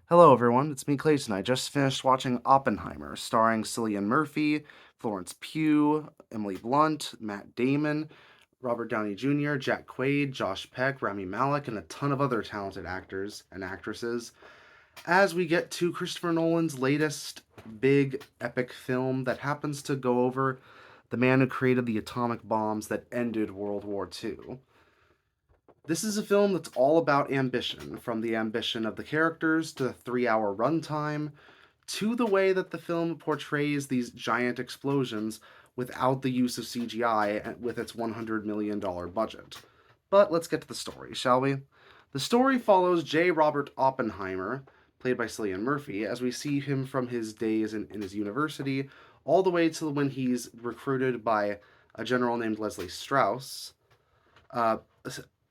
Hello, everyone. It's me, Clayton. I just finished watching Oppenheimer, starring Cillian Murphy, Florence Pugh, Emily Blunt, Matt Damon, Robert Downey Jr., Jack Quaid, Josh Peck, Rami Malek, and a ton of other talented actors and actresses. As we get to Christopher Nolan's latest big epic film that happens to go over the man who created the atomic bombs that ended World War II. This is a film that's all about ambition, from the ambition of the characters to the 3 hour runtime, to the way that the film portrays these giant explosions without the use of CGI with its $100 million budget. But let's get to the story, shall we? The story follows J. Robert Oppenheimer, played by Cillian Murphy, as we see him from his days in his university all the way to when he's recruited by a general named Leslie Strauss. Uh,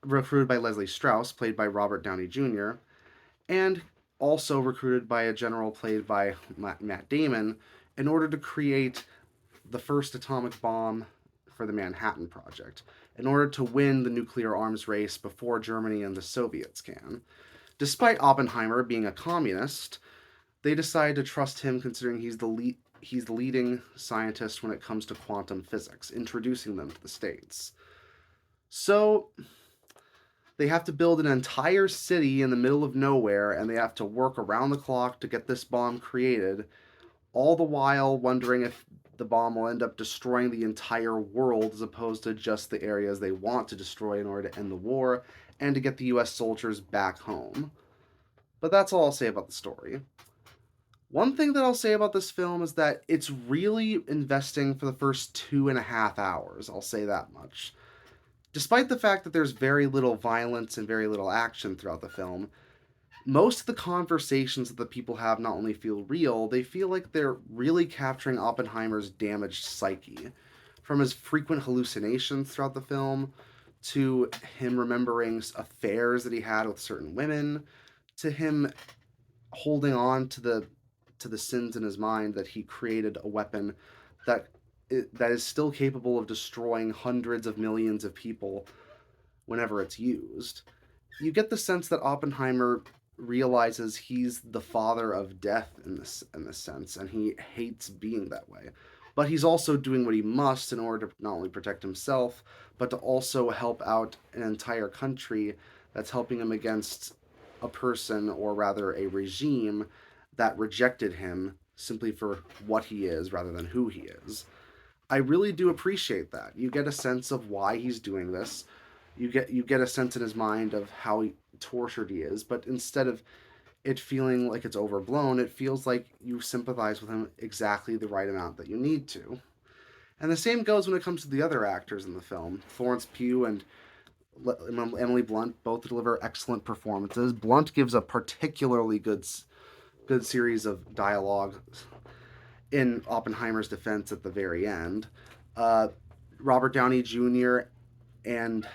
Recruited by Leslie Strauss, played by Robert Downey Jr., and also recruited by a general played by Matt Damon in order to create the first atomic bomb for the Manhattan Project, in order to win the nuclear arms race before Germany and the Soviets can. Despite Oppenheimer being a communist, they decide to trust him considering he's the leading scientist when it comes to quantum physics, introducing them to the States. So they have to build an entire city in the middle of nowhere, and they have to work around the clock to get this bomb created, all the while wondering if the bomb will end up destroying the entire world as opposed to just the areas they want to destroy in order to end the war and to get the US soldiers back home. But that's all I'll say about the story. One thing that I'll say about this film is that it's really investing for the first 2.5 hours. I'll say that much. Despite the fact that there's very little violence and very little action throughout the film, most of the conversations that the people have not only feel real, they feel like they're really capturing Oppenheimer's damaged psyche. From his frequent hallucinations throughout the film, to him remembering affairs that he had with certain women, to him holding on to the sins in his mind that he created a weapon that that is still capable of destroying hundreds of millions of people whenever it's used. You get the sense that Oppenheimer realizes he's the father of death in this sense, and he hates being that way. But he's also doing what he must in order to not only protect himself, but to also help out an entire country that's helping him against a person, or rather a regime, that rejected him simply for what he is rather than who he is. I really do appreciate that. You get a sense of why he's doing this. You get a sense in his mind of how tortured he is, but instead of it feeling like it's overblown, it feels like you sympathize with him exactly the right amount that you need to. And the same goes when it comes to the other actors in the film. Florence Pugh and Emily Blunt both deliver excellent performances. Blunt gives a particularly good series of dialogue in Oppenheimer's defense at the very end. Uh, Robert Downey Jr. and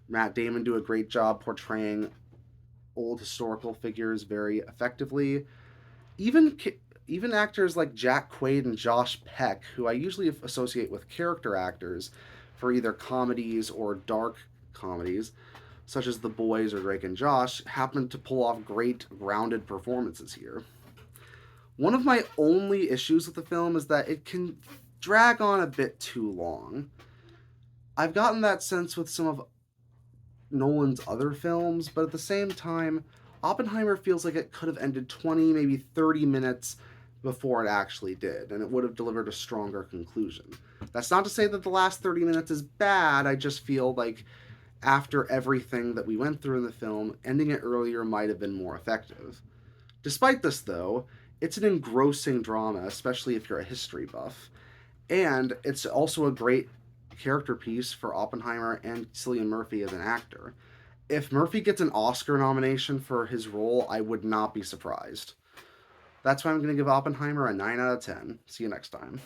Matt Damon do a great job portraying old historical figures very effectively. Even even actors like Jack Quaid and Josh Peck, who I usually associate with character actors for either comedies or dark comedies, such as The Boys or Drake and Josh, happen to pull off great grounded performances here. One of my only issues with the film is that it can drag on a bit too long. I've gotten that sense with some of Nolan's other films, but at the same time, Oppenheimer feels like it could have ended 20, maybe 30 minutes before it actually did, and it would have delivered a stronger conclusion. That's not to say that the last 30 minutes is bad, I just feel like after everything that we went through in the film, ending it earlier might have been more effective. Despite this, though, it's an engrossing drama, especially if you're a history buff. And it's also a great character piece for Oppenheimer and Cillian Murphy as an actor. If Murphy gets an Oscar nomination for his role, I would not be surprised. That's why I'm going to give Oppenheimer a 9 out of 10. See you next time.